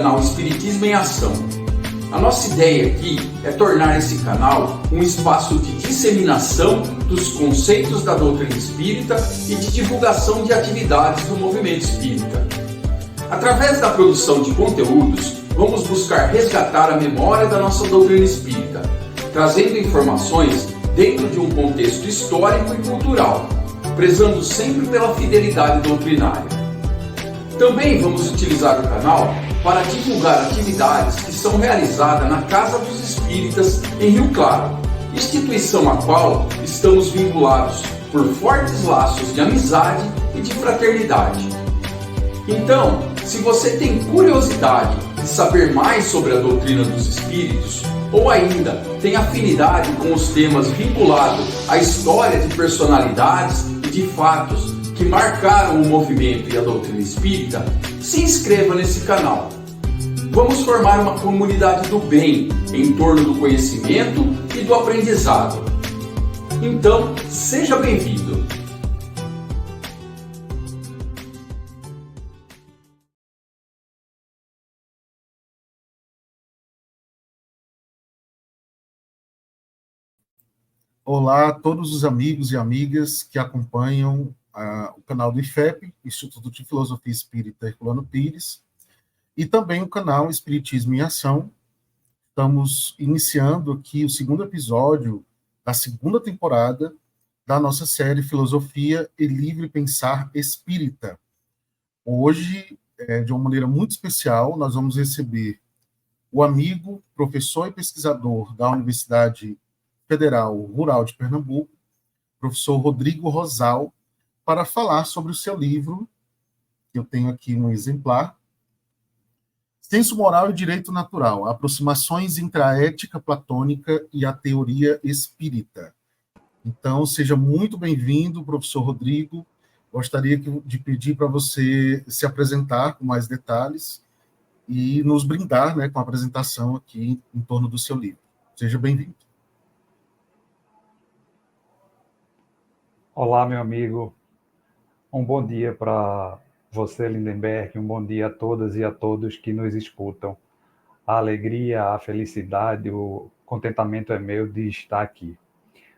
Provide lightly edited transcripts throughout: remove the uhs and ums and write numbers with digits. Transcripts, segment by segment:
canal Espiritismo em Ação. A nossa ideia aqui é tornar esse canal um espaço de disseminação dos conceitos da doutrina espírita e de divulgação de atividades do movimento espírita. Através da produção de conteúdos, vamos buscar resgatar a memória da nossa doutrina espírita, trazendo informações dentro de um contexto histórico e cultural, prezando sempre pela fidelidade doutrinária. Também vamos utilizar o canal para divulgar atividades que são realizadas na Casa dos Espíritas em Rio Claro, instituição a qual estamos vinculados por fortes laços de amizade e de fraternidade. Então, se você tem curiosidade de saber mais sobre a doutrina dos espíritos, ou ainda tem afinidade com os temas vinculados à história de personalidades e de fatos que marcaram o movimento e a doutrina espírita, se inscreva nesse canal. Vamos formar uma comunidade do bem em torno do conhecimento e do aprendizado. Então, seja bem-vindo! Olá a todos os amigos e amigas que acompanham o canal do IFEP, Instituto de Filosofia Espírita Herculano Pires, e também o canal Espiritismo em Ação. Estamos iniciando aqui o segundo episódio da segunda temporada da nossa série Filosofia e Livre Pensar Espírita. Hoje, de uma maneira muito especial, nós vamos receber o amigo, professor e pesquisador da Universidade Federal Rural de Pernambuco, professor Rodrigo Rosal, para falar sobre o seu livro, que eu tenho aqui um exemplar, Senso Moral e Direito Natural, aproximações entre a ética platônica e a teoria espírita. Então, seja muito bem-vindo, professor Rodrigo. Gostaria de pedir para você se apresentar com mais detalhes e nos brindar, né, com a apresentação aqui em torno do seu livro. Seja bem-vindo. Olá, meu amigo. Um bom dia para você, Lindenberg. Um bom dia a todas e a todos que nos escutam. A alegria, a felicidade, o contentamento é meu de estar aqui.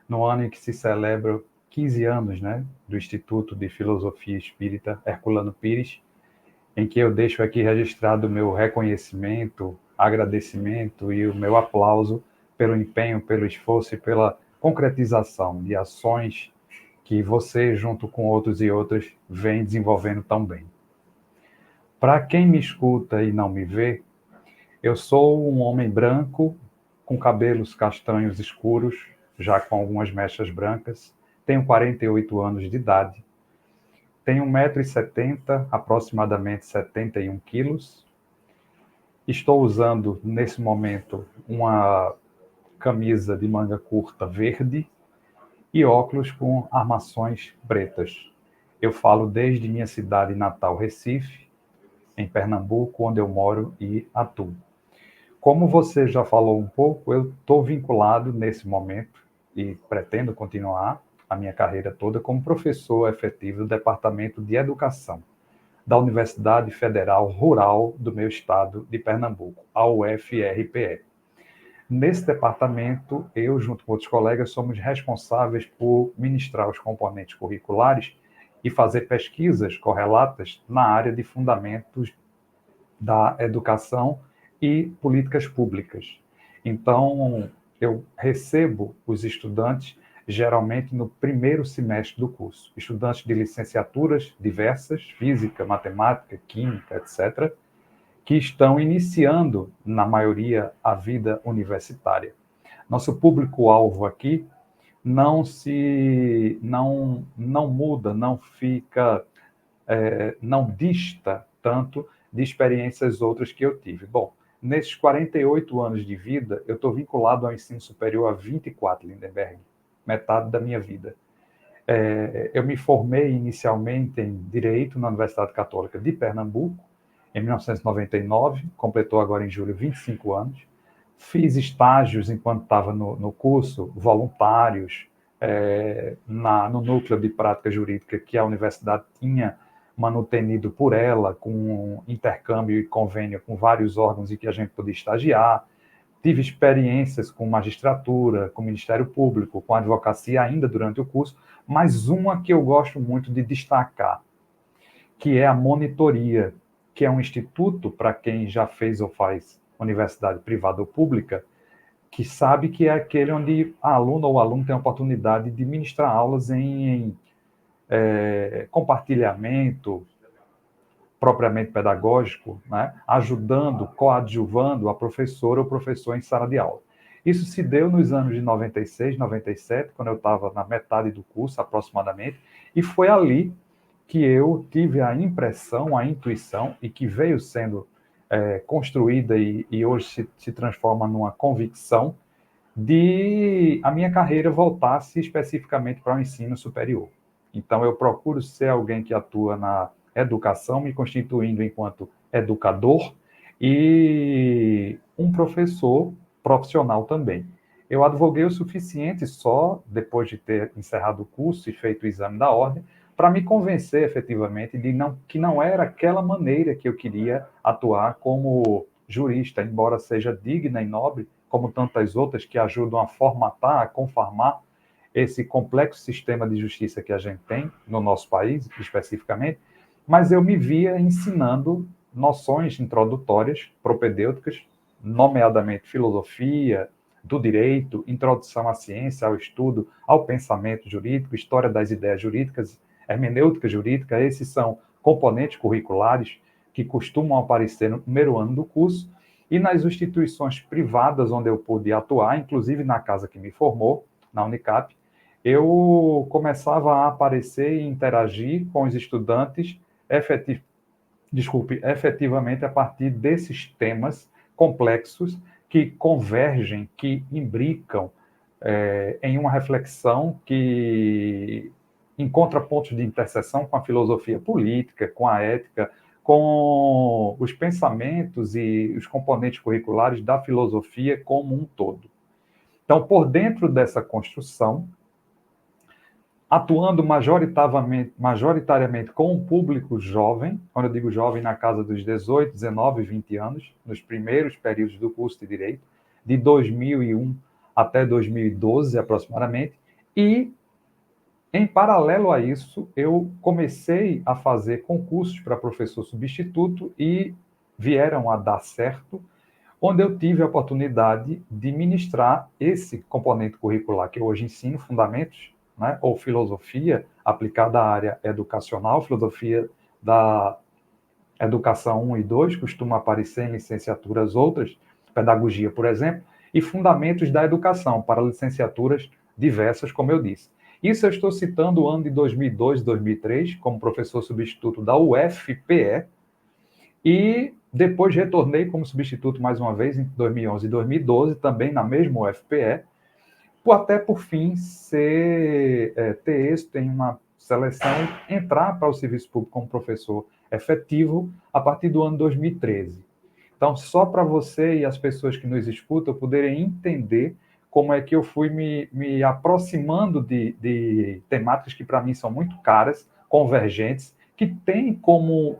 No ano em que se celebra 15 anos, né, do Instituto de Filosofia Espírita Herculano Pires, em que eu deixo aqui registrado o meu reconhecimento, agradecimento e o meu aplauso pelo empenho, pelo esforço e pela concretização de ações que você, junto com outros e outras, vem desenvolvendo tão bem. Para quem me escuta e não me vê, eu sou um homem branco, com cabelos castanhos escuros, já com algumas mechas brancas, tenho 48 anos de idade, tenho 1,70 m, aproximadamente 71 quilos, estou usando, nesse momento, uma camisa de manga curta verde, e óculos com armações pretas. Eu falo desde minha cidade natal, Recife, em Pernambuco, onde eu moro e atuo. Como você já falou um pouco, eu estou vinculado nesse momento e pretendo continuar a minha carreira toda como professor efetivo do Departamento de Educação da Universidade Federal Rural do meu estado de Pernambuco, a UFRPE. Nesse departamento, eu, junto com outros colegas, somos responsáveis por ministrar os componentes curriculares e fazer pesquisas correlatas na área de fundamentos da educação e políticas públicas. Então, eu recebo os estudantes, geralmente no primeiro semestre do curso, estudantes de licenciaturas diversas, física, matemática, química, etc., que estão iniciando, na maioria, a vida universitária. Nosso público-alvo aqui não muda, não fica, não dista tanto de experiências outras que eu tive. Bom, nesses 48 anos de vida, eu estou vinculado ao ensino superior há 24, Lindenberg, metade da minha vida. Eu me formei inicialmente em Direito na Universidade Católica de Pernambuco, em 1999, completou agora em julho 25 anos. Fiz estágios enquanto estava no curso, voluntários, no núcleo de prática jurídica que a universidade tinha manutenido por ela, com intercâmbio e convênio com vários órgãos em que a gente podia estagiar. Tive experiências com magistratura, com Ministério Público, com advocacia ainda durante o curso, mas uma que eu gosto muito de destacar, que é a monitoria, que é um instituto para quem já fez ou faz universidade privada ou pública, que sabe que é aquele onde a aluna ou o aluno tem a oportunidade de ministrar aulas em compartilhamento propriamente pedagógico, né? Ajudando, coadjuvando a professora ou professor em sala de aula. Isso se deu nos anos de 96, 97, quando eu estava na metade do curso, aproximadamente, e foi ali que eu tive a impressão, a intuição, e que veio sendo construída e hoje se transforma numa convicção, de a minha carreira voltasse especificamente para o ensino superior. Então, eu procuro ser alguém que atua na educação, me constituindo enquanto educador e um professor profissional também. Eu advoguei o suficiente só, depois de ter encerrado o curso e feito o exame da ordem, para me convencer efetivamente que não era aquela maneira que eu queria atuar como jurista, embora seja digna e nobre, como tantas outras que ajudam a formatar, a conformar esse complexo sistema de justiça que a gente tem no nosso país, especificamente, mas eu me via ensinando noções introdutórias, propedêuticas, nomeadamente filosofia, do direito, introdução à ciência, ao estudo, ao pensamento jurídico, história das ideias jurídicas, hermenêutica jurídica. Esses são componentes curriculares que costumam aparecer no primeiro ano do curso, e nas instituições privadas onde eu pude atuar, inclusive na casa que me formou, na Unicap, eu começava a aparecer e interagir com os estudantes efetivamente a partir desses temas complexos que convergem, que imbricam em uma reflexão que encontra pontos de interseção com a filosofia política, com a ética, com os pensamentos e os componentes curriculares da filosofia como um todo. Então, por dentro dessa construção, atuando majoritariamente com um público jovem, quando eu digo jovem, na casa dos 18, 19, 20 anos, nos primeiros períodos do curso de Direito, de 2001 até 2012, aproximadamente, e, em paralelo a isso, eu comecei a fazer concursos para professor substituto e vieram a dar certo, onde eu tive a oportunidade de ministrar esse componente curricular que eu hoje ensino, fundamentos, né, ou filosofia aplicada à área educacional, filosofia da educação 1 e 2, costuma aparecer em licenciaturas outras, pedagogia, por exemplo, e fundamentos da educação, para licenciaturas diversas, como eu disse. Isso eu estou citando o ano de 2002, 2003, como professor substituto da UFPE, e depois retornei como substituto mais uma vez em 2011 e 2012, também na mesma UFPE, até por fim ter êxito em uma seleção, entrar para o serviço público como professor efetivo a partir do ano 2013. Então, só para você e as pessoas que nos escutam poderem entender como é que eu fui me aproximando de temáticas que para mim são muito caras, convergentes, que tem como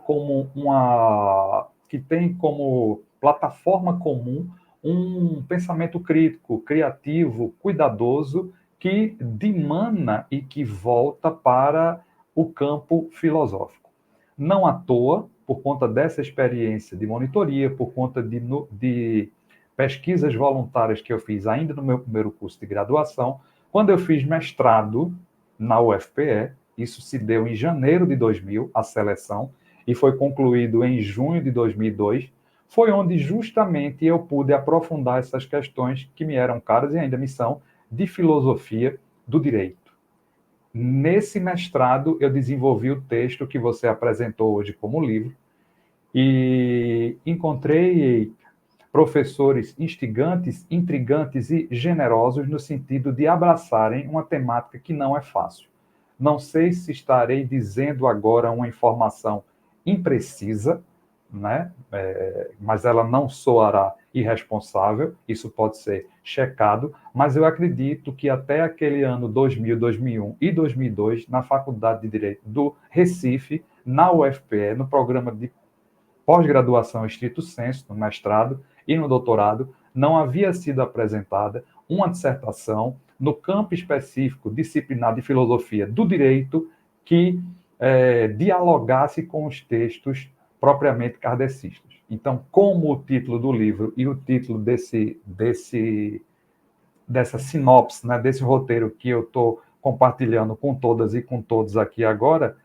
plataforma comum um pensamento crítico, criativo, cuidadoso, que dimana e que volta para o campo filosófico. Não à toa, por conta dessa experiência de monitoria, por conta de pesquisas voluntárias que eu fiz ainda no meu primeiro curso de graduação, quando eu fiz mestrado na UFPE, isso se deu em janeiro de 2000, a seleção, e foi concluído em junho de 2002, foi onde justamente eu pude aprofundar essas questões que me eram caras e ainda me são, de filosofia do direito. Nesse mestrado, eu desenvolvi o texto que você apresentou hoje como livro e encontrei professores instigantes, intrigantes e generosos no sentido de abraçarem uma temática que não é fácil. Não sei se estarei dizendo agora uma informação imprecisa, né? Mas ela não soará irresponsável, isso pode ser checado, mas eu acredito que até aquele ano 2000, 2001 e 2002, na Faculdade de Direito do Recife, na UFPE, no programa de pós-graduação estrito sensu, no mestrado e no doutorado, não havia sido apresentada uma dissertação no campo específico disciplinar de filosofia do direito que dialogasse com os textos propriamente kardecistas. Então, como o título do livro e o título dessa sinopse, né, desse roteiro que eu estou compartilhando com todas e com todos aqui agora,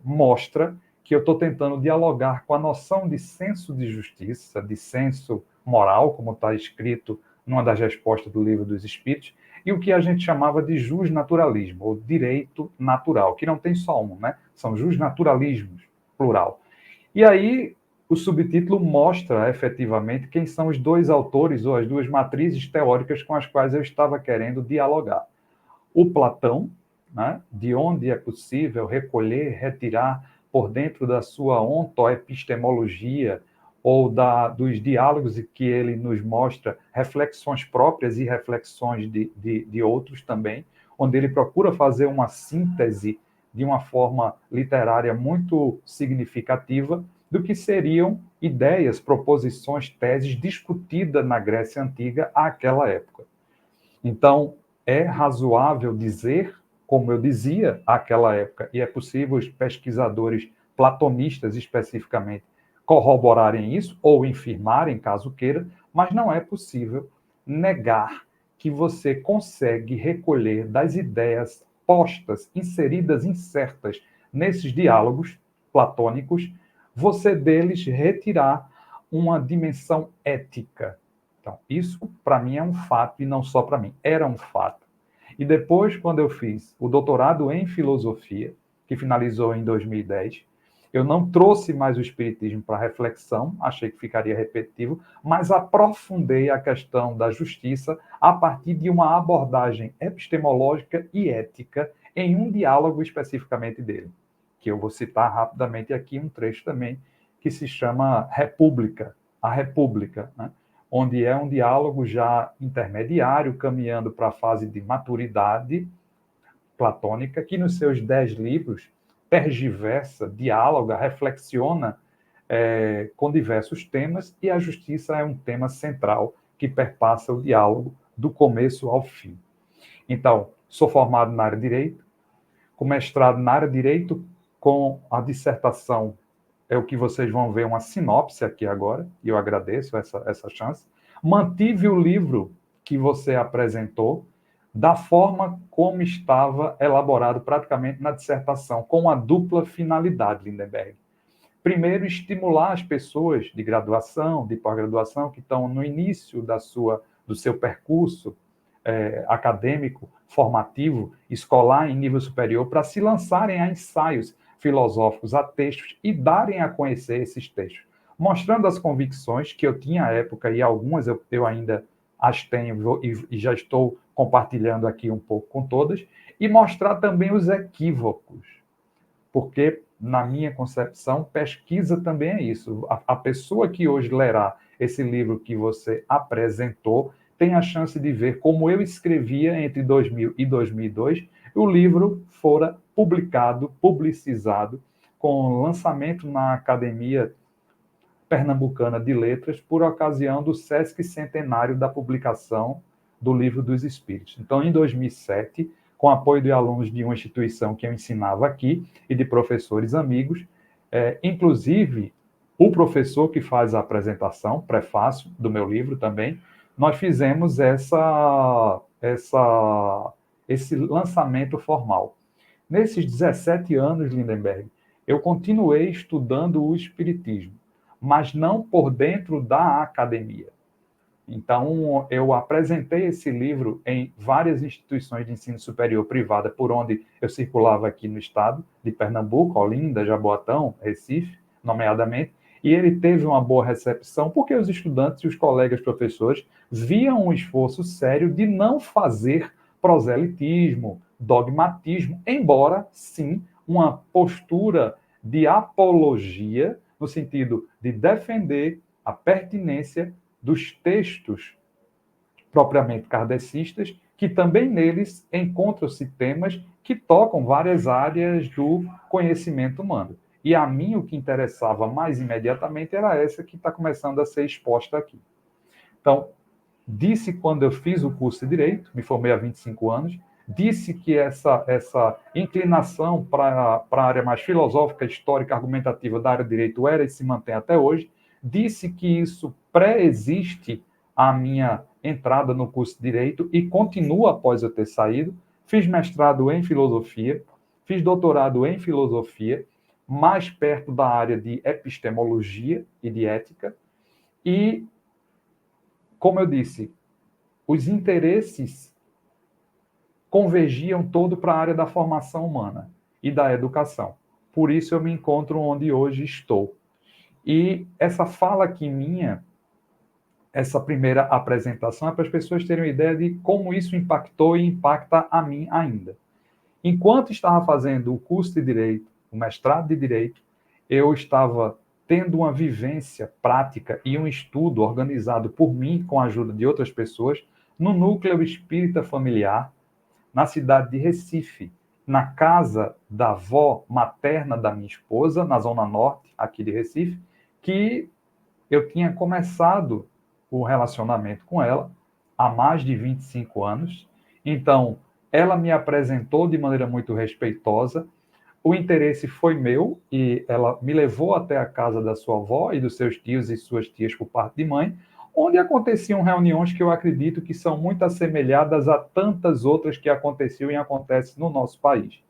mostra que eu estou tentando dialogar com a noção de senso de justiça, de senso moral, como está escrito numa das respostas do Livro dos Espíritos, e o que a gente chamava de justnaturalismo, ou direito natural, que não tem só um, né? São justnaturalismos, plural. E aí, o subtítulo mostra, efetivamente, quem são os dois autores ou as duas matrizes teóricas com as quais eu estava querendo dialogar. O Platão, né? De onde é possível recolher, retirar por dentro da sua ontoepistemologia ou dos diálogos que ele nos mostra reflexões próprias e reflexões de outros também, onde ele procura fazer uma síntese de uma forma literária muito significativa do que seriam ideias, proposições, teses discutidas na Grécia Antiga àquela época. Então, é razoável dizer, como eu dizia àquela época, e é possível os pesquisadores platonistas especificamente corroborarem isso, ou infirmarem, caso queira, mas não é possível negar que você consegue recolher das ideias postas, inseridas, insertas nesses diálogos platônicos, você deles retirar uma dimensão ética. Então, isso, para mim, é um fato, e não só para mim, era um fato. E depois, quando eu fiz o doutorado em filosofia, que finalizou em 2010, eu não trouxe mais o espiritismo para reflexão, achei que ficaria repetitivo, mas aprofundei a questão da justiça a partir de uma abordagem epistemológica e ética em um diálogo especificamente dele, que eu vou citar rapidamente aqui um trecho também, que se chama República, a República, né? Onde é um diálogo já intermediário, caminhando para a fase de maturidade platônica, que nos seus 10 livros tergiversa, dialoga, reflexiona com diversos temas, e a justiça é um tema central que perpassa o diálogo do começo ao fim. Então, sou formado na área de Direito, com mestrado na área de Direito, com a dissertação, é o que vocês vão ver, uma sinopse aqui agora, e eu agradeço essa chance. Mantive o livro que você apresentou da forma como estava elaborado praticamente na dissertação, com uma dupla finalidade, Lindenberg. Primeiro, estimular as pessoas de graduação, de pós-graduação, que estão no início do seu percurso acadêmico, formativo, escolar em nível superior, para se lançarem a ensaios filosóficos, a textos, e darem a conhecer esses textos, mostrando as convicções que eu tinha à época, e algumas eu ainda as tenho e já estou compartilhando aqui um pouco com todas, e mostrar também os equívocos, porque, na minha concepção, pesquisa também é isso. A pessoa que hoje lerá esse livro que você apresentou tem a chance de ver como eu escrevia entre 2000 e 2002, o livro fora publicado, publicizado, com lançamento na Academia Pernambucana de Letras, por ocasião do Sesc Centenário da publicação do Livro dos Espíritos. Então, em 2007, com apoio de alunos de uma instituição que eu ensinava aqui e de professores amigos, inclusive o professor que faz a apresentação, prefácio do meu livro também, nós fizemos esse lançamento formal. Nesses 17 anos, Lindenberg, eu continuei estudando o Espiritismo, mas não por dentro da academia. Então, eu apresentei esse livro em várias instituições de ensino superior privada por onde eu circulava aqui no estado de Pernambuco, Olinda, Jaboatão, Recife, nomeadamente, e ele teve uma boa recepção porque os estudantes e os colegas professores viam um esforço sério de não fazer proselitismo, dogmatismo, embora, sim, uma postura de apologia, no sentido de defender a pertinência dos textos propriamente kardecistas, que também neles encontram-se temas que tocam várias áreas do conhecimento humano. E a mim o que interessava mais imediatamente era essa que está começando a ser exposta aqui. Então, disse quando eu fiz o curso de Direito, me formei há 25 anos, disse que essa inclinação para a área mais filosófica, histórica, argumentativa da área de Direito era e se mantém até hoje, disse que isso pré-existe a minha entrada no curso de Direito e continua após eu ter saído. Fiz mestrado em Filosofia, fiz doutorado em Filosofia, mais perto da área de Epistemologia e de Ética, e, como eu disse, os interesses convergiam todo para a área da formação humana e da educação. Por isso eu me encontro onde hoje estou. E essa fala aqui minha, essa primeira apresentação, é para as pessoas terem uma ideia de como isso impactou e impacta a mim ainda. Enquanto estava fazendo o curso de Direito, o mestrado de Direito, eu estava tendo uma vivência prática e um estudo organizado por mim, com a ajuda de outras pessoas, no núcleo espírita familiar, na cidade de Recife, na casa da avó materna da minha esposa, na Zona Norte, aqui de Recife, que eu tinha começado o relacionamento com ela há mais de 25 anos. Então, ela me apresentou de maneira muito respeitosa, o interesse foi meu e ela me levou até a casa da sua avó e dos seus tios e suas tias por parte de mãe, onde aconteciam reuniões que eu acredito que são muito assemelhadas a tantas outras que aconteciam e acontecem no nosso país.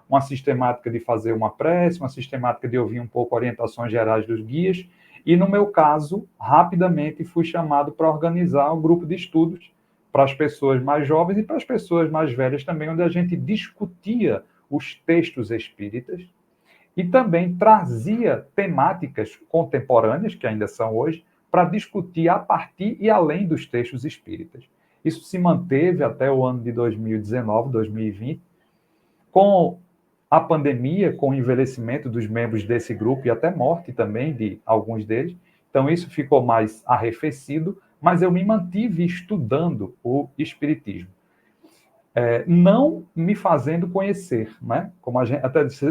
Uma sistemática de fazer uma prece, uma sistemática de ouvir um pouco orientações gerais dos guias, e no meu caso, rapidamente fui chamado para organizar um grupo de estudos para as pessoas mais jovens e para as pessoas mais velhas também, onde a gente discutia os textos espíritas e também trazia temáticas contemporâneas, que ainda são hoje, para discutir a partir e além dos textos espíritas. Isso se manteve até o ano de 2019, 2020, com a pandemia, com o envelhecimento dos membros desse grupo e até morte também de alguns deles. Então, isso ficou mais arrefecido, mas eu me mantive estudando o espiritismo. Não me fazendo conhecer, né? Como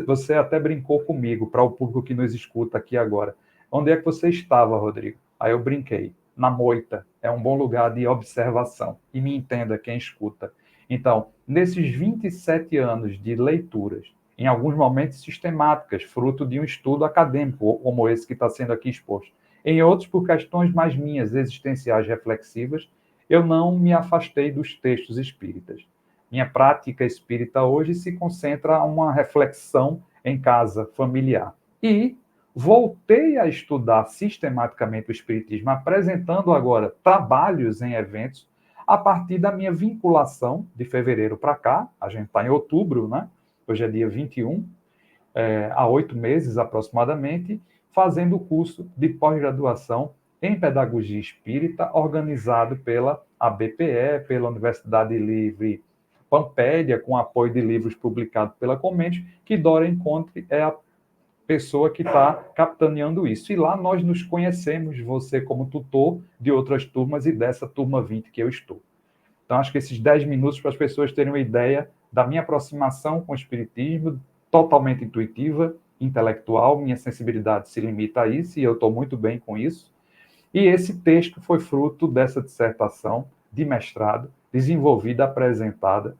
você até brincou comigo, para o público que nos escuta aqui agora. Onde é que você estava, Rodrigo? Aí eu brinquei. Na moita. É um bom lugar de observação. E me entenda quem escuta. Então, nesses 27 anos de leituras, em alguns momentos sistemáticas, fruto de um estudo acadêmico, como esse que está sendo aqui exposto, em outros por questões mais minhas, existenciais, reflexivas, eu não me afastei dos textos espíritas. Minha prática espírita hoje se concentra a uma reflexão em casa familiar. E voltei a estudar sistematicamente o espiritismo, apresentando agora trabalhos em eventos, a partir da minha vinculação de fevereiro para cá, a gente está em outubro, né? Hoje é dia 21, há 8 meses aproximadamente, fazendo o curso de pós-graduação em Pedagogia Espírita, organizado pela ABPE, pela Universidade Livre Pampédia, com apoio de livros publicados pela Comentes, que Dora Encontre é a pessoa que está capitaneando isso. E lá nós nos conhecemos, você como tutor de outras turmas e dessa turma 20 que eu estou. Então, acho que esses 10 minutos para as pessoas terem uma ideia da minha aproximação com o espiritismo, totalmente intuitiva, intelectual, minha sensibilidade se limita a isso e eu estou muito bem com isso. E esse texto foi fruto dessa dissertação de mestrado, desenvolvida, apresentada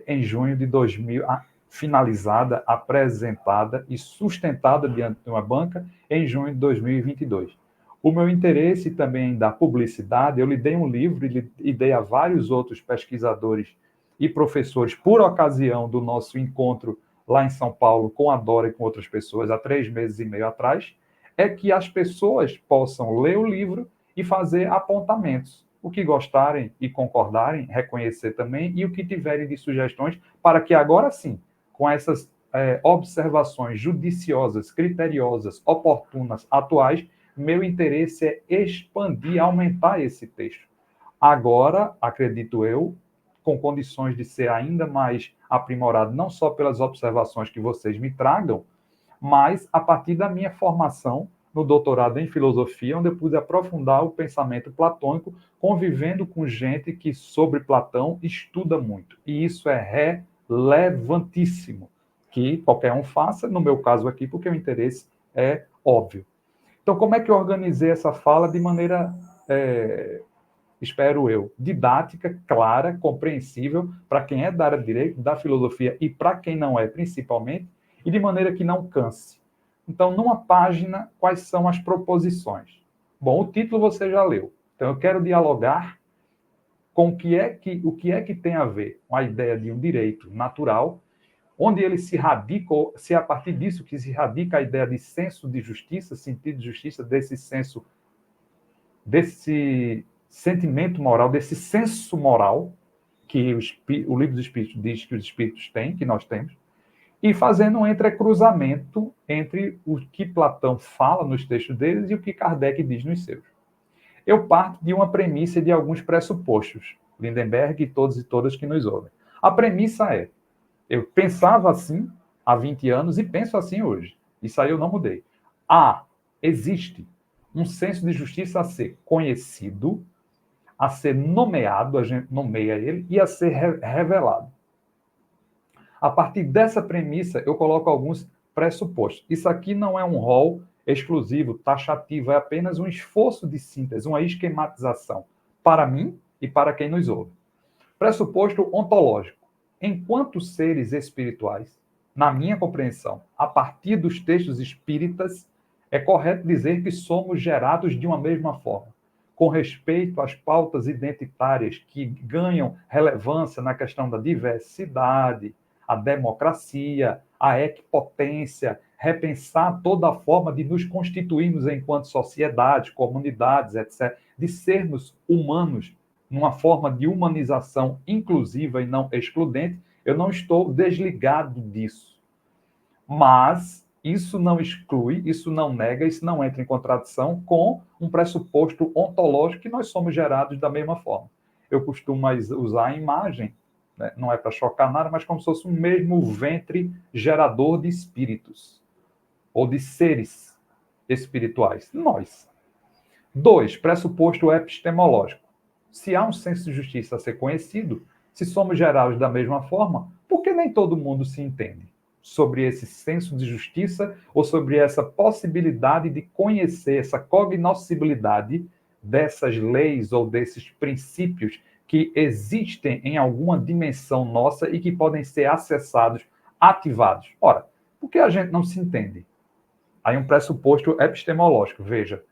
em junho de 2000, finalizada, apresentada e sustentada diante de uma banca em junho de 2022. O meu interesse também da publicidade, eu lhe dei um livro e dei a vários outros pesquisadores e professores por ocasião do nosso encontro lá em São Paulo com a Dora e com outras pessoas há 3 meses e meio atrás, é que as pessoas possam ler o livro e fazer apontamentos. O que gostarem e concordarem, reconhecer também, e o que tiverem de sugestões, para que agora sim, com essas observações judiciosas, criteriosas, oportunas, atuais, meu interesse é expandir, aumentar esse texto. Agora, acredito eu, com condições de ser ainda mais aprimorado, não só pelas observações que vocês me tragam, mas a partir da minha formação no doutorado em filosofia, onde eu pude aprofundar o pensamento platônico, convivendo com gente que, sobre Platão, estuda muito. E isso é relevantíssimo, que qualquer um faça, no meu caso aqui, porque o interesse é óbvio. Então, como é que eu organizei essa fala de maneira, espero eu, didática, clara, compreensível, para quem é da área de direito, da filosofia e para quem não é, principalmente, e de maneira que não canse. Então, numa página, quais são as proposições? Bom, o título você já leu. Então, eu quero dialogar com o que é que tem a ver com a ideia de um direito natural, onde ele se radica, ou se é a partir disso que se radica a ideia de senso de justiça, sentido de justiça, desse sentimento moral, desse senso moral que o Livro dos Espíritos diz que os espíritos têm, que nós temos, e fazendo um entrecruzamento entre o que Platão fala nos textos deles e o que Kardec diz nos seus. Eu parto de uma premissa e de alguns pressupostos, Lindenberg e todos e todas que nos ouvem. A premissa é, eu pensava assim há 20 anos e penso assim hoje. Isso aí eu não mudei. Existe um senso de justiça a ser conhecido, a ser nomeado, a gente nomeia ele, e a ser revelado. A partir dessa premissa, eu coloco alguns pressupostos. Isso aqui não é um rol exclusivo, taxativo, é apenas um esforço de síntese, uma esquematização para mim e para quem nos ouve. Pressuposto ontológico. Enquanto seres espirituais, na minha compreensão, a partir dos textos espíritas, é correto dizer que somos gerados de uma mesma forma, com respeito às pautas identitárias que ganham relevância na questão da diversidade, a democracia, a equipotência, repensar toda a forma de nos constituirmos enquanto sociedade, comunidades, etc., de sermos humanos numa forma de humanização inclusiva e não excludente. Eu não estou desligado disso. Mas isso não exclui, isso não nega, isso não entra em contradição com um pressuposto ontológico que nós somos gerados da mesma forma. Eu costumo usar a imagem, né, não é para chocar nada, mas como se fosse o mesmo ventre gerador de espíritos, ou de seres espirituais. Nós. 2, pressuposto epistemológico. Se há um senso de justiça a ser conhecido, se somos gerados da mesma forma, por que nem todo mundo se entende sobre esse senso de justiça ou sobre essa possibilidade de conhecer, essa cognoscibilidade dessas leis ou desses princípios que existem em alguma dimensão nossa e que podem ser acessados, ativados? Ora, por que a gente não se entende? Aí um pressuposto epistemológico, veja,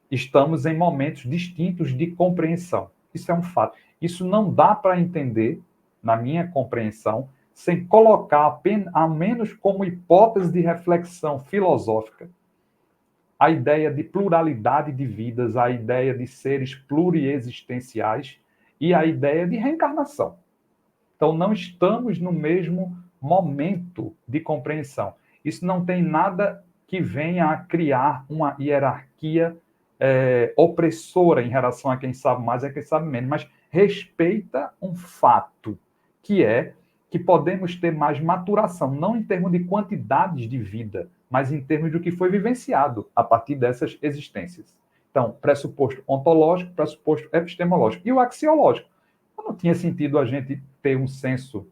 estamos em momentos distintos de compreensão. Isso é um fato. Isso não dá para entender, na minha compreensão, sem colocar, ao menos como hipótese de reflexão filosófica, a ideia de pluralidade de vidas, a ideia de seres pluriexistenciais e a ideia de reencarnação. Então, não estamos no mesmo momento de compreensão. Isso não tem nada que venha a criar uma hierarquia opressora em relação a quem sabe mais e a quem sabe menos, mas respeita um fato, que é que podemos ter mais maturação, não em termos de quantidades de vida, mas em termos do que foi vivenciado a partir dessas existências. Então, pressuposto ontológico, pressuposto epistemológico. E o axiológico. Não tinha sentido a gente ter um senso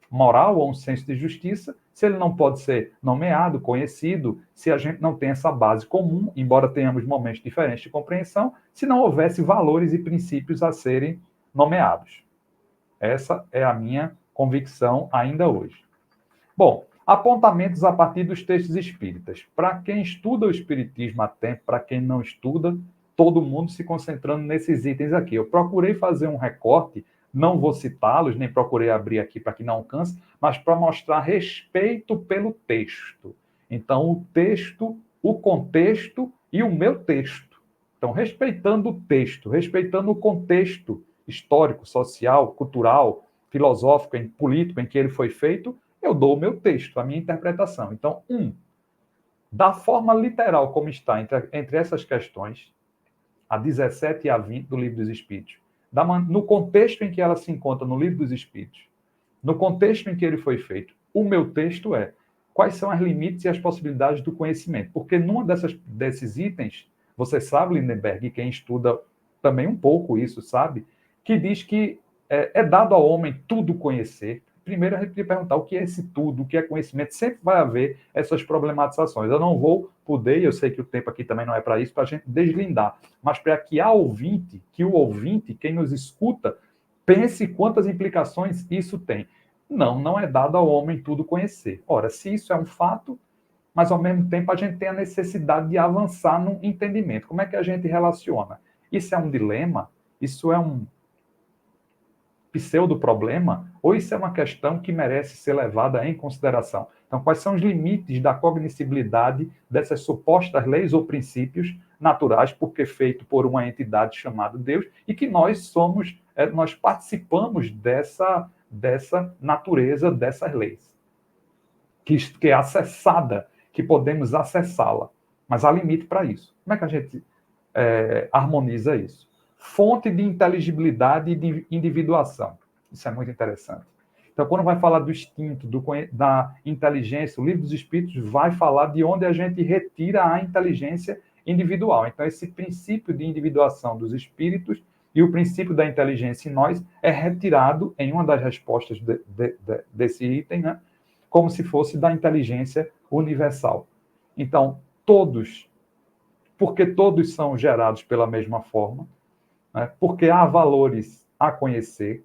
moral ou um senso de justiça se ele não pode ser nomeado, conhecido, se a gente não tem essa base comum, embora tenhamos momentos diferentes de compreensão, se não houvesse valores e princípios a serem nomeados. Essa é a minha convicção ainda hoje. Bom, apontamentos a partir dos textos espíritas. Para quem estuda o espiritismo há tempo, para quem não estuda, todo mundo se concentrando nesses itens aqui. Eu procurei fazer um recorte, não vou citá-los, nem procurei abrir aqui para que não canse, mas para mostrar respeito pelo texto. Então, o texto, o contexto e o meu texto. Então, respeitando o texto, respeitando o contexto histórico, social, cultural, filosófico, político em que ele foi feito, eu dou o meu texto, a minha interpretação. Então, da forma literal como está entre essas questões, a 17 e a 20 do Livro dos Espíritos, no contexto em que ela se encontra no Livro dos Espíritos, no contexto em que ele foi feito, o meu texto é quais são os limites e as possibilidades do conhecimento. Porque numa desses itens, você sabe, Lindenberg, e quem estuda também um pouco isso, sabe, que diz que é dado ao homem tudo conhecer. Primeiro, a gente podia perguntar o que é esse tudo, o que é conhecimento. Sempre vai haver essas problematizações. Eu não vou poder, e eu sei que o tempo aqui também não é para isso, para a gente deslindar, mas para que o ouvinte, quem nos escuta, pense quantas implicações isso tem. Não é dado ao homem tudo conhecer. Ora, se isso é um fato, mas ao mesmo tempo a gente tem a necessidade de avançar no entendimento. Como é que a gente relaciona? Isso é um dilema? Isso é um pseudo-problema? Ou isso é uma questão que merece ser levada em consideração? Então, quais são os limites da cognoscibilidade dessas supostas leis ou princípios naturais, porque feito por uma entidade chamada Deus, e que nós participamos dessa natureza dessas leis, que é acessada, que podemos acessá-la, mas há limite para isso. Como é que a gente harmoniza isso? Fonte de inteligibilidade e de individuação. Isso é muito interessante. Então, quando vai falar do instinto, da inteligência, o Livro dos Espíritos vai falar de onde a gente retira a inteligência individual. Então, esse princípio de individuação dos espíritos e o princípio da inteligência em nós é retirado em uma das respostas desse item, né? Como se fosse da inteligência universal. Então, porque todos são gerados pela mesma forma, né? Porque há valores a conhecer,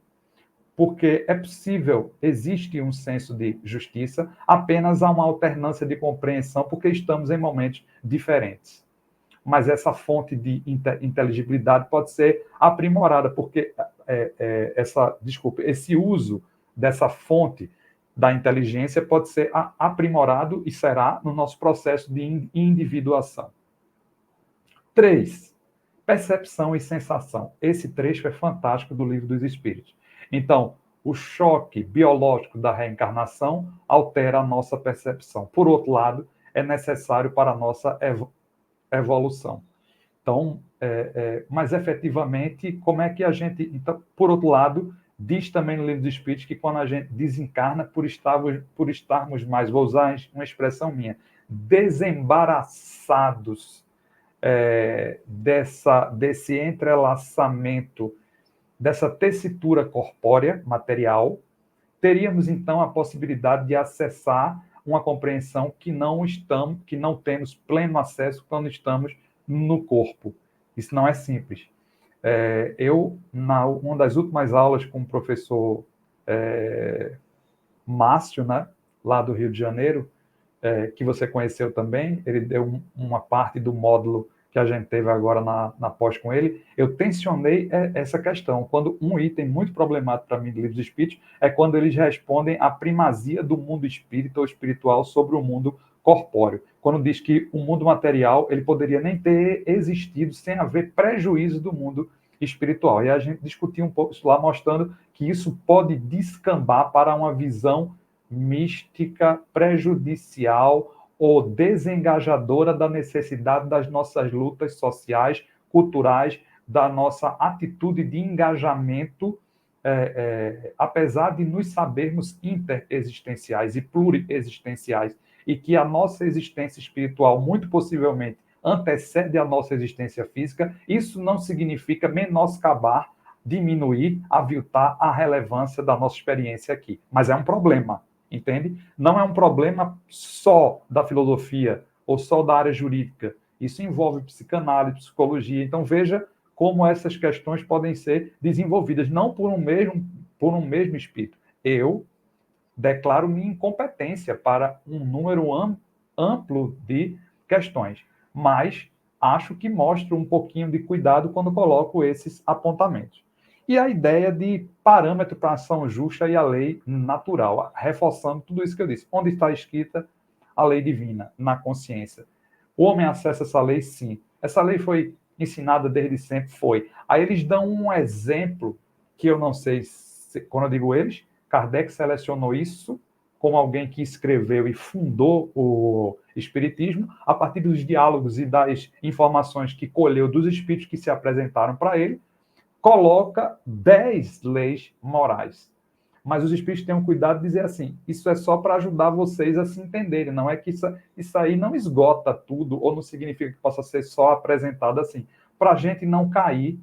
porque é possível, existe um senso de justiça, apenas há uma alternância de compreensão, porque estamos em momentos diferentes. Mas essa fonte de inteligibilidade pode ser aprimorada, porque esse uso dessa fonte da inteligência pode ser aprimorado e será no nosso processo de individuação. 3. Percepção e sensação. Esse trecho é fantástico do Livro dos Espíritos. Então, o choque biológico da reencarnação altera a nossa percepção. Por outro lado, é necessário para a nossa evolução. Então, mas efetivamente, como é que a gente... Então, por outro lado, diz também no Livro dos Espíritos que quando a gente desencarna, por estarmos mais, vou usar uma expressão minha, desembaraçados desse entrelaçamento, dessa tessitura corpórea, material, teríamos então a possibilidade de acessar uma compreensão que não temos pleno acesso quando estamos no corpo. Isso não é simples. Uma das últimas aulas com o professor Márcio, né, lá do Rio de Janeiro, que você conheceu também, ele deu uma parte do módulo que a gente teve agora na pós com ele, eu tensionei essa questão. Quando um item muito problemático para mim do Livro dos Espíritos é quando eles respondem à primazia do mundo espírita ou espiritual sobre o mundo corpóreo. Quando diz que o mundo material ele poderia nem ter existido sem haver prejuízo do mundo espiritual. E a gente discutiu um pouco isso lá, mostrando que isso pode descambar para uma visão mística, prejudicial ou desengajadora da necessidade das nossas lutas sociais, culturais, da nossa atitude de engajamento, apesar de nos sabermos interexistenciais e pluriexistenciais, e que a nossa existência espiritual, muito possivelmente, antecede a nossa existência física, isso não significa menoscabar, diminuir, aviltar a relevância da nossa experiência aqui. Mas é um problema. Entende? Não é um problema só da filosofia ou só da área jurídica. Isso envolve psicanálise, psicologia. Então, veja como essas questões podem ser desenvolvidas, não por um mesmo espírito. Eu declaro minha incompetência para um número amplo de questões, mas acho que mostro um pouquinho de cuidado quando coloco esses apontamentos. E a ideia de parâmetro para a ação justa e a lei natural, reforçando tudo isso que eu disse. Onde está escrita a lei divina? Na consciência. O homem acessa essa lei? Sim. Essa lei foi ensinada desde sempre? Foi. Aí eles dão um exemplo que eu não sei, quando eu digo eles, Kardec selecionou isso como alguém que escreveu e fundou o Espiritismo a partir dos diálogos e das informações que colheu dos espíritos que se apresentaram para ele, coloca 10 leis morais. Mas os espíritos têm um cuidado de dizer assim, isso é só para ajudar vocês a se entenderem, não é que isso aí não esgota tudo, ou não significa que possa ser só apresentado assim, para a gente não cair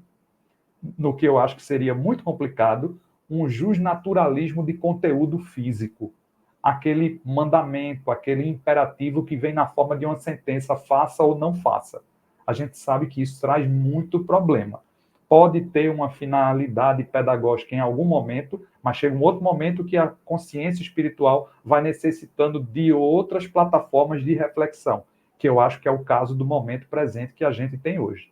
no que eu acho que seria muito complicado, um justnaturalismo de conteúdo físico. Aquele mandamento, aquele imperativo que vem na forma de uma sentença, faça ou não faça. A gente sabe que isso traz muito problema. Pode ter uma finalidade pedagógica em algum momento, mas chega um outro momento que a consciência espiritual vai necessitando de outras plataformas de reflexão, que eu acho que é o caso do momento presente que a gente tem hoje.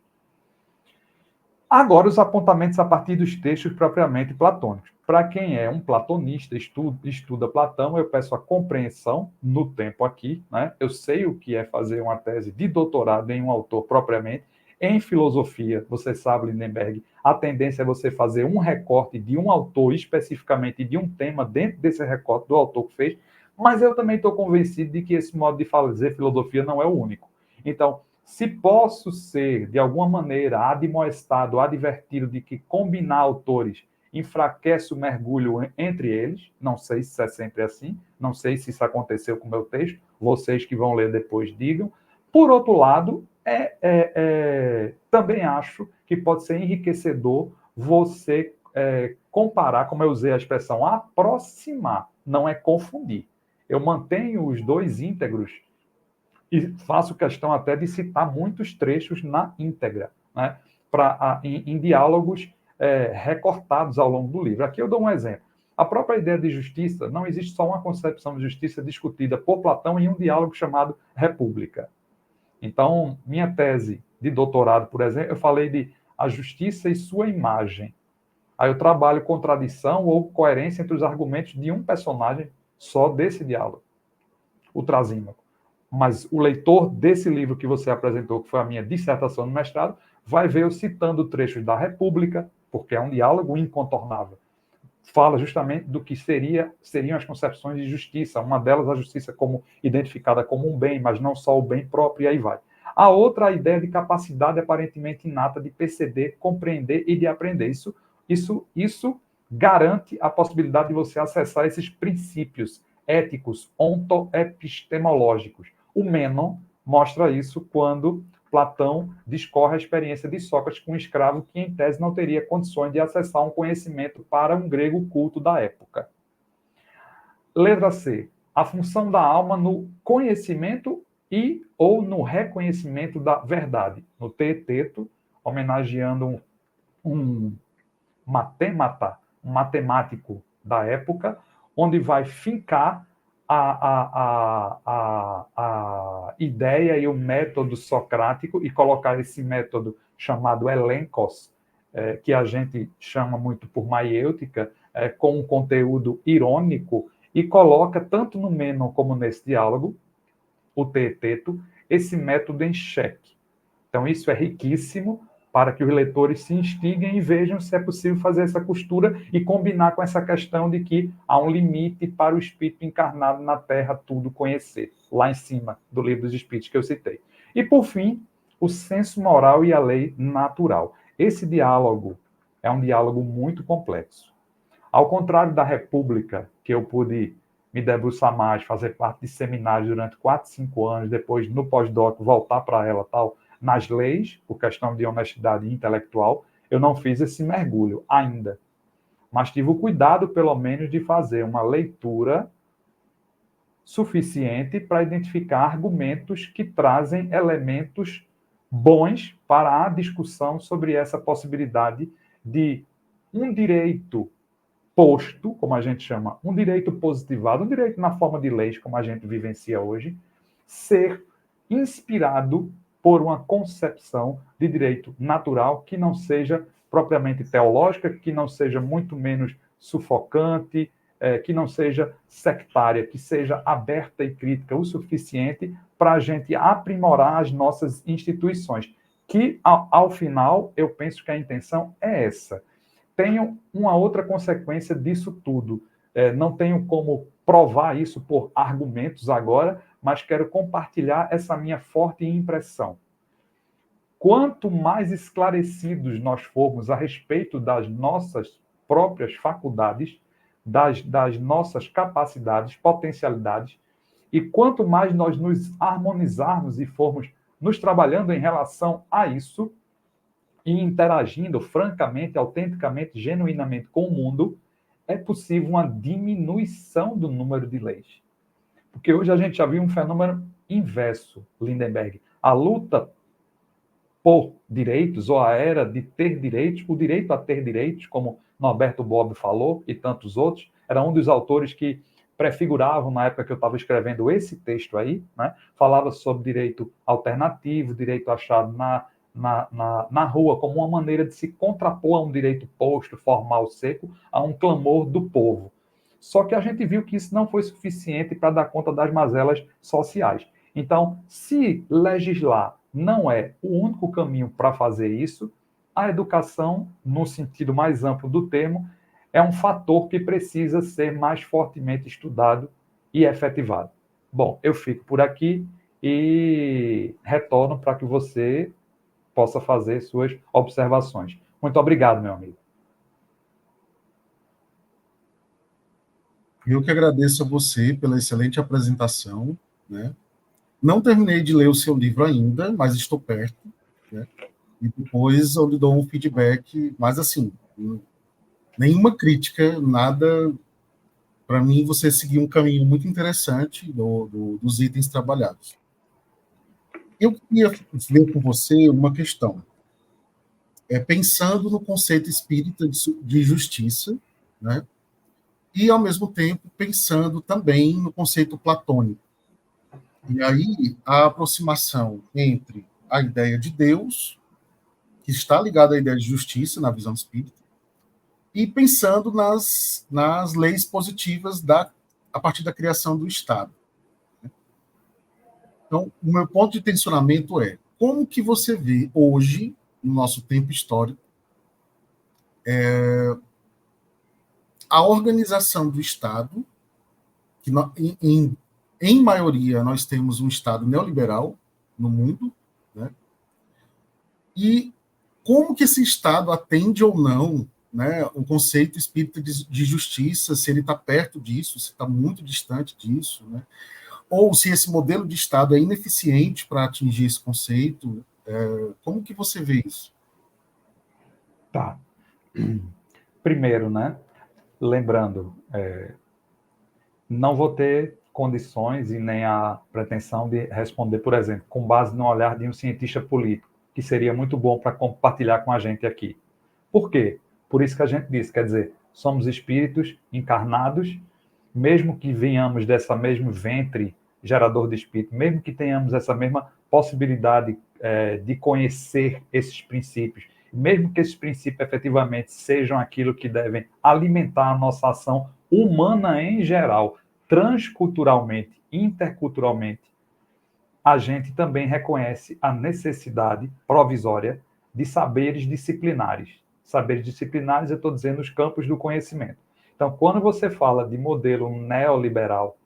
Agora, os apontamentos a partir dos textos propriamente platônicos. Para quem é um platonista, estuda Platão, eu peço a compreensão no tempo aqui, né? Eu sei o que é fazer uma tese de doutorado em um autor propriamente. Em filosofia, você sabe, Lindenberg, a tendência é você fazer um recorte de um autor especificamente, de um tema dentro desse recorte do autor que fez, mas eu também estou convencido de que esse modo de fazer filosofia não é o único. Então, se posso ser, de alguma maneira, admoestado, advertido de que combinar autores enfraquece o mergulho entre eles, não sei se é sempre assim, não sei se isso aconteceu com o meu texto, vocês que vão ler depois digam. Por outro lado, também acho que pode ser enriquecedor você comparar, como eu usei a expressão, aproximar, não é confundir. Eu mantenho os dois íntegros e faço questão até de citar muitos trechos na íntegra, né, em diálogos recortados ao longo do livro. Aqui eu dou um exemplo. A própria ideia de justiça, não existe só uma concepção de justiça discutida por Platão em um diálogo chamado República. Então, minha tese de doutorado, por exemplo, eu falei de a justiça e sua imagem. Aí eu trabalho contradição ou coerência entre os argumentos de um personagem só desse diálogo, o Trasímaco. Mas o leitor desse livro que você apresentou, que foi a minha dissertação no mestrado, vai ver eu citando trechos da República, porque é um diálogo incontornável. Fala justamente do que seriam as concepções de justiça. Uma delas, a justiça como identificada como um bem, mas não só o bem próprio, e aí vai. A outra, a ideia de capacidade aparentemente inata de perceber, compreender e de aprender. Isso garante a possibilidade de você acessar esses princípios éticos, ontoepistemológicos. O Mênon mostra isso quando Platão discorre a experiência de Sócrates com um escravo que, em tese, não teria condições de acessar um conhecimento para um grego culto da época. Letra C. A função da alma no conhecimento e ou no reconhecimento da verdade. No Teeteto, homenageando um matemático da época, onde vai fincar a ideia e o método socrático e colocar esse método chamado elenkos, que a gente chama muito por maiêutica, com um conteúdo irônico, e coloca, tanto no Mênon como nesse diálogo, o Teeteto, esse método em xeque. Então, isso é riquíssimo para que os leitores se instiguem e vejam se é possível fazer essa costura e combinar com essa questão de que há um limite para o espírito encarnado na Terra tudo conhecer, lá em cima do Livro dos Espíritos que eu citei. E, por fim, o senso moral e a lei natural. Esse diálogo é um diálogo muito complexo. Ao contrário da República, que eu pude me debruçar mais, fazer parte de seminários durante 4, 5 anos, depois, no pós-doc, voltar para ela tal, nas leis, por questão de honestidade intelectual, eu não fiz esse mergulho ainda. Mas tive o cuidado, pelo menos, de fazer uma leitura suficiente para identificar argumentos que trazem elementos bons para a discussão sobre essa possibilidade de um direito posto, como a gente chama, um direito positivado, um direito na forma de leis, como a gente vivencia hoje, ser inspirado por uma concepção de direito natural que não seja propriamente teológica, que não seja muito menos sufocante, que não seja sectária, que seja aberta e crítica o suficiente para a gente aprimorar as nossas instituições, que, ao final, eu penso que a intenção é essa. Tenho uma outra consequência disso tudo. Não tenho como provar isso por argumentos agora, mas quero compartilhar essa minha forte impressão. Quanto mais esclarecidos nós formos a respeito das nossas próprias faculdades, das nossas capacidades, potencialidades, e quanto mais nós nos harmonizarmos e formos nos trabalhando em relação a isso, e interagindo francamente, autenticamente, genuinamente com o mundo, é possível uma diminuição do número de leis. Porque hoje a gente já viu um fenômeno inverso, Lindenberg. A luta por direitos, ou a era de ter direitos, o direito a ter direitos, como Norberto Bobbio falou, e tantos outros, era um dos autores que prefiguravam na época que eu estava escrevendo esse texto aí, né? Falava sobre direito alternativo, direito achado na rua, como uma maneira de se contrapor a um direito posto, formal, seco, a um clamor do povo. Só que a gente viu que isso não foi suficiente para dar conta das mazelas sociais. Então, se legislar não é o único caminho para fazer isso, a educação, no sentido mais amplo do termo, é um fator que precisa ser mais fortemente estudado e efetivado. Bom, eu fico por aqui e retorno para que você possa fazer suas observações. Muito obrigado, meu amigo. Eu que agradeço a você pela excelente apresentação, né? Não terminei de ler o seu livro ainda, mas estou perto, né? E depois eu lhe dou um feedback, mas assim, nenhuma crítica, nada. Para mim, você seguiu um caminho muito interessante dos itens trabalhados. Eu queria ver com você uma questão. Pensando no conceito espírita de justiça, né? E, ao mesmo tempo, pensando também no conceito platônico. E aí, a aproximação entre a ideia de Deus, que está ligada à ideia de justiça na visão espírita, e pensando nas leis positivas a partir da criação do Estado. Então, o meu ponto de tensionamento é como que você vê hoje, no nosso tempo histórico, a organização do Estado, que em maioria nós temos um Estado neoliberal no mundo, né? E como que esse Estado atende ou não, né, o conceito espírita de justiça, se ele está perto disso, se está muito distante disso, né? Ou se esse modelo de Estado é ineficiente para atingir esse conceito. Como que você vê isso? Tá. Primeiro, né? Lembrando, não vou ter condições e nem a pretensão de responder, por exemplo, com base no olhar de um cientista político, que seria muito bom para compartilhar com a gente aqui. Por quê? Por isso que a gente disse, quer dizer, somos espíritos encarnados, mesmo que venhamos dessa mesmo ventre gerador de espírito, mesmo que tenhamos essa mesma possibilidade de conhecer esses princípios, mesmo que esses princípios efetivamente sejam aquilo que devem alimentar a nossa ação humana em geral, transculturalmente, interculturalmente, a gente também reconhece a necessidade provisória de saberes disciplinares. Saberes disciplinares, eu estou dizendo, os campos do conhecimento. Então, quando você fala de modelo neoliberal,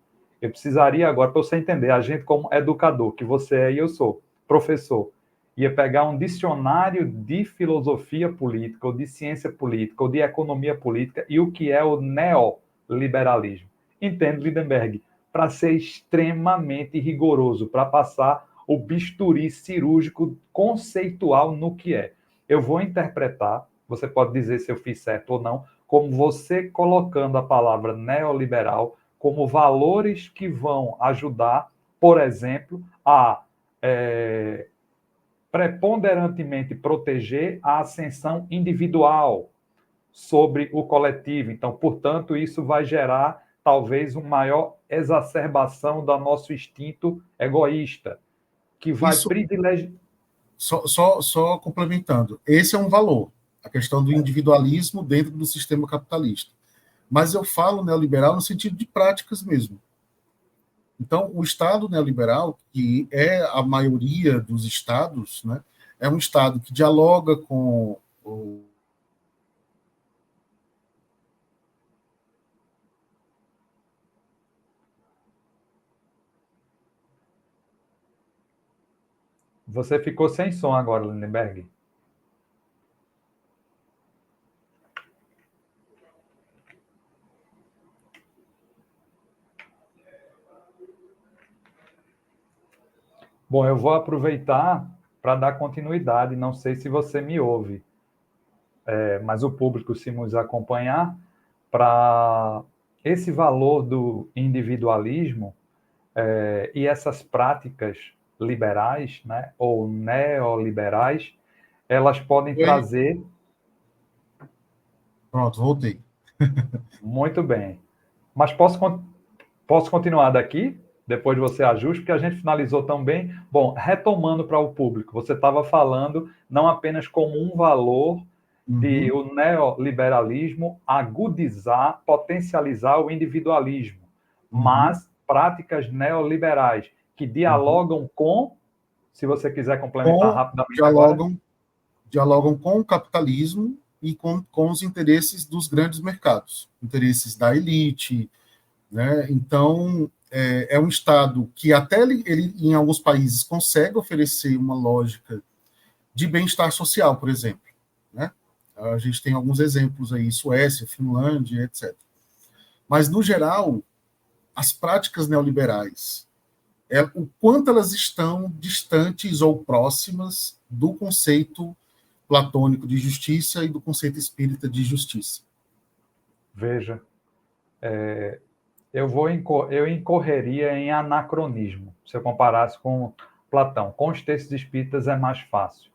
eu precisaria agora, para você entender, a gente como educador, que você é e eu sou, professor, ia pegar um dicionário de filosofia política, ou de ciência política, ou de economia política, e o que é o neoliberalismo. Entende, Lindenberg? Para ser extremamente rigoroso, para passar o bisturi cirúrgico conceitual no que é. Eu vou interpretar, você pode dizer se eu fiz certo ou não, como você colocando a palavra neoliberal como valores que vão ajudar, por exemplo, a preponderantemente proteger a ascensão individual sobre o coletivo. Então, portanto, isso vai gerar talvez uma maior exacerbação do nosso instinto egoísta, que vai privilegiar. Só complementando, esse é um valor, a questão do individualismo dentro do sistema capitalista. Mas eu falo neoliberal no sentido de práticas mesmo. Então, o Estado neoliberal, que é a maioria dos estados, né, é um Estado que dialoga com o Você ficou sem som agora, Lindenberg. Bom, eu vou aproveitar para dar continuidade, não sei se você me ouve, mas o público, se nos acompanhar, para esse valor do individualismo e essas práticas liberais, né, ou neoliberais, elas podem Oi? trazer Pronto, voltei. muito bem. Mas posso continuar daqui? Depois você ajusta, porque a gente finalizou tão bem. Bom, retomando para o público, você estava falando não apenas como um valor de Uhum, o neoliberalismo agudizar, potencializar o individualismo, uhum, mas práticas neoliberais que uhum. dialogam com, se você quiser complementar Com, rapidamente agora, dialogam com o capitalismo e com os interesses dos grandes mercados, interesses da elite, né? Então, é um Estado que até ele, em alguns países, consegue oferecer uma lógica de bem-estar social, por exemplo, né? A gente tem alguns exemplos aí, Suécia, Finlândia, etc. Mas, no geral, as práticas neoliberais, o quanto elas estão distantes ou próximas do conceito platônico de justiça e do conceito espírita de justiça. veja, eu incorreria em anacronismo, se eu comparasse com Platão. Com os textos espíritas é mais fácil.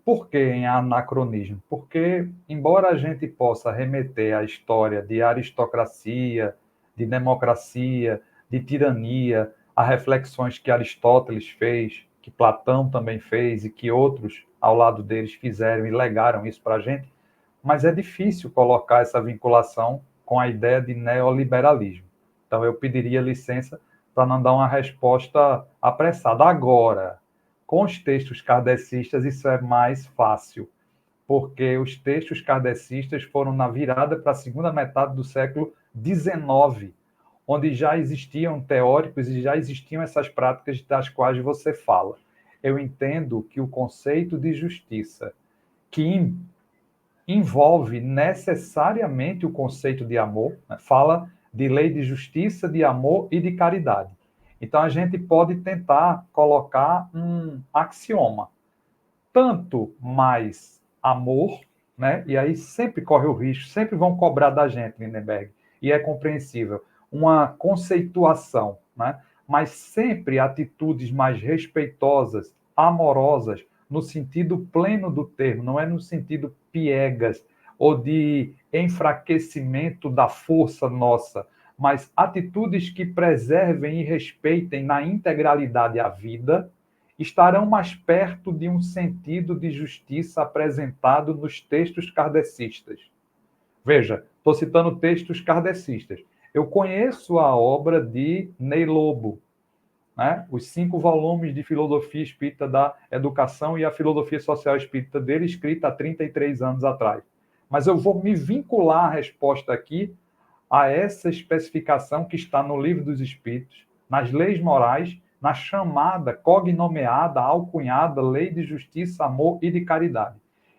Por que em anacronismo? Porque, embora a gente possa remeter à história de aristocracia, de democracia, de tirania, a reflexões que Aristóteles fez, que Platão também fez e que outros ao lado deles fizeram e legaram isso para a gente, mas é difícil colocar essa vinculação com a ideia de neoliberalismo. Então, eu pediria licença para não dar uma resposta apressada. Agora, com os textos kardecistas, isso é mais fácil, porque os textos kardecistas foram na virada para a segunda metade do século XIX, onde já existiam teóricos e já existiam essas práticas das quais você fala. Eu entendo que o conceito de justiça, que envolve necessariamente o conceito de amor, né? Fala de lei de justiça, de amor e de caridade. Então a gente pode tentar colocar um axioma: tanto mais amor, né? E aí sempre corre o risco, sempre vão cobrar da gente, Lindenberg, e é compreensível, uma conceituação, né? Mas sempre atitudes mais respeitosas, amorosas, no sentido pleno do termo, não é no sentido piegas ou de enfraquecimento da força nossa, mas atitudes que preservem e respeitem na integralidade a vida, estarão mais perto de um sentido de justiça apresentado nos textos kardecistas. Veja, estou citando textos kardecistas. Eu conheço a obra de Ney Lobo, né? Os 5 volumes de filosofia espírita da educação e a filosofia social espírita dele, escrita há 33 anos atrás. Mas eu vou me vincular a resposta aqui a essa especificação que está no Livro dos Espíritos, nas leis morais, na chamada, cognomeada, alcunhada lei de justiça, amor e de caridade.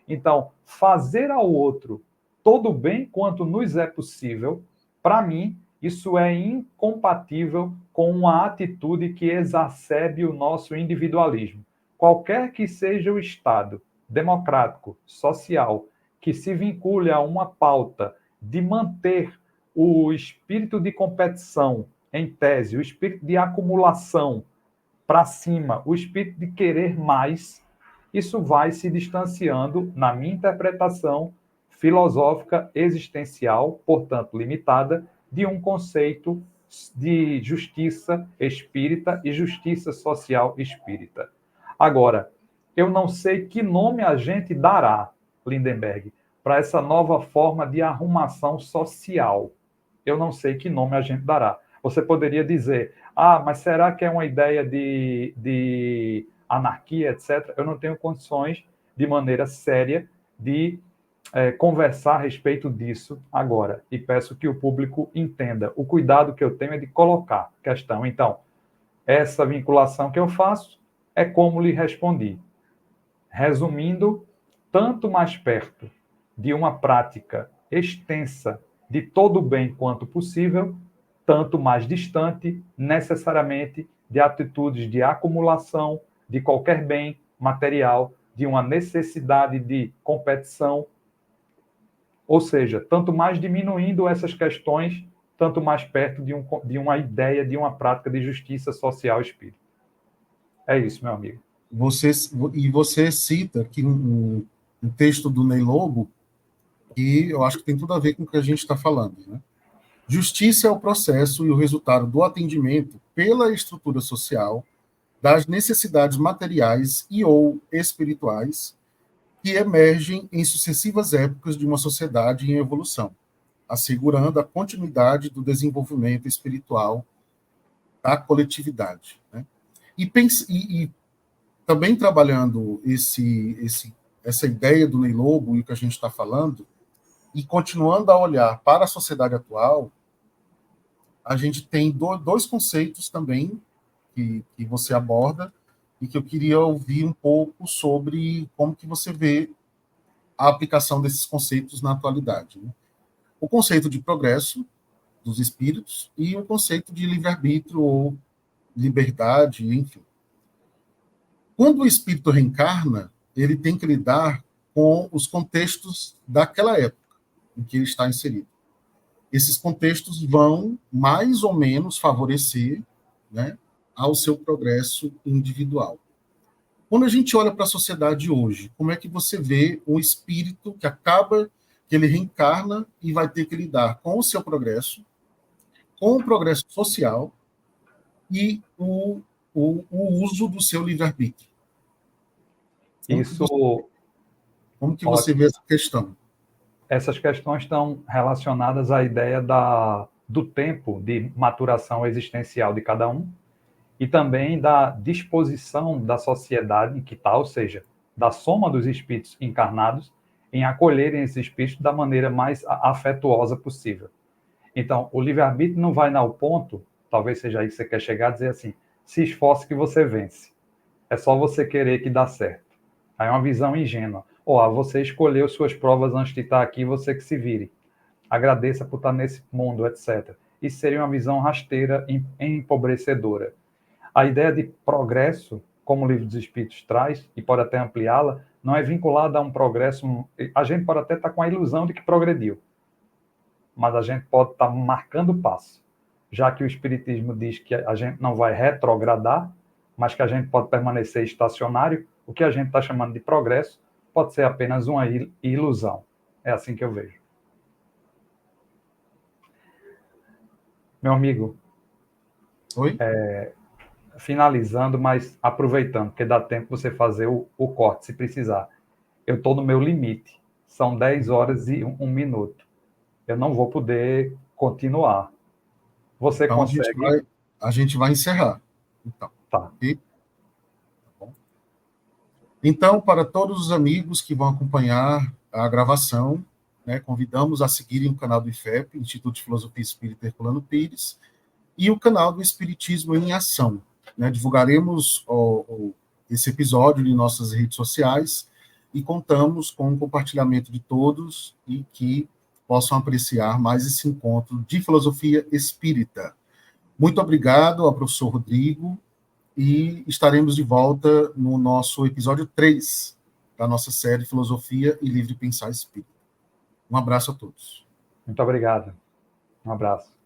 Então, fazer ao outro todo o bem quanto nos é possível, para mim, isso é incompatível com uma atitude que exacerbe o nosso individualismo. Qualquer que seja o Estado democrático, social, que se vincule a uma pauta de manter o espírito de competição, em tese, o espírito de acumulação para cima, o espírito de querer mais, isso vai se distanciando, na minha interpretação filosófica, existencial, portanto limitada, de um conceito de justiça espírita e justiça social espírita. Agora, eu não sei que nome a gente dará, Lindenberg, para essa nova forma de arrumação social. Eu não sei que nome a gente dará. Você poderia dizer, mas será que é uma ideia de anarquia, etc.? Eu não tenho condições, de maneira séria, de conversar a respeito disso agora. E peço que o público entenda. O cuidado que eu tenho é de colocar questão. Então, essa vinculação que eu faço é como lhe respondi. Resumindo, tanto mais perto de uma prática extensa de todo o bem quanto possível, tanto mais distante, necessariamente, de atitudes de acumulação de qualquer bem material, de uma necessidade de competição. Ou seja, tanto mais diminuindo essas questões, tanto mais perto de uma ideia, de uma prática de justiça social espírita. É isso, meu amigo. Você cita aqui um texto do Ney Lobo, que eu acho que tem tudo a ver com o que a gente está falando, né? Justiça é o processo e o resultado do atendimento pela estrutura social das necessidades materiais e ou espirituais que emergem em sucessivas épocas de uma sociedade em evolução, assegurando a continuidade do desenvolvimento espiritual da coletividade, né? E também trabalhando essa ideia do Ney Lobo e o que a gente está falando, e continuando a olhar para a sociedade atual, a gente tem dois conceitos também que você aborda e que eu queria ouvir um pouco sobre como que você vê a aplicação desses conceitos na atualidade, né? O conceito de progresso dos espíritos e o conceito de livre-arbítrio ou liberdade, enfim. Quando o espírito reencarna, ele tem que lidar com os contextos daquela época em que ele está inserido. Esses contextos vão, mais ou menos, favorecer, né, ao seu progresso individual. Quando a gente olha para a sociedade hoje, como é que você vê um espírito que ele reencarna e vai ter que lidar com o seu progresso, com o progresso social e o uso do seu livre-arbítrio? Como que você vê essa questão? Essas questões estão relacionadas à ideia do tempo de maturação existencial de cada um e também da disposição da sociedade que está, ou seja, da soma dos espíritos encarnados em acolherem esses espíritos da maneira mais afetuosa possível. Então, o livre-arbítrio não vai ao ponto, talvez seja aí que você quer chegar, dizer assim, se esforce que você vence. É só você querer que dá certo. Aí é uma visão ingênua. Você escolheu suas provas antes de estar aqui, você que se vire. Agradeça por estar nesse mundo, etc. Isso seria uma visão rasteira, empobrecedora. A ideia de progresso, como o Livro dos Espíritos traz, e pode até ampliá-la, não é vinculada a um progresso. A gente pode até estar com a ilusão de que progrediu, mas a gente pode estar marcando o passo. Já que o Espiritismo diz que a gente não vai retrogradar, mas que a gente pode permanecer estacionário, o que a gente está chamando de progresso pode ser apenas uma ilusão. É assim que eu vejo. Meu amigo, Oi? Finalizando, mas aproveitando, porque dá tempo você fazer o corte, se precisar. Eu estou no meu limite. São 10 horas e 1 minuto. Eu não vou poder continuar. Você então, consegue? A gente vai encerrar. Então, tá. Então, para todos os amigos que vão acompanhar a gravação, né, convidamos a seguirem o canal do IFEP, Instituto de Filosofia Espírita Herculano Pires, e o canal do Espiritismo em Ação, né? Divulgaremos esse episódio em nossas redes sociais e contamos com o compartilhamento de todos e que possam apreciar mais esse encontro de filosofia espírita. Muito obrigado ao professor Rodrigo e estaremos de volta no nosso episódio 3 da nossa série Filosofia e Livre Pensar Espírita. Um abraço a todos. Muito obrigado. Um abraço.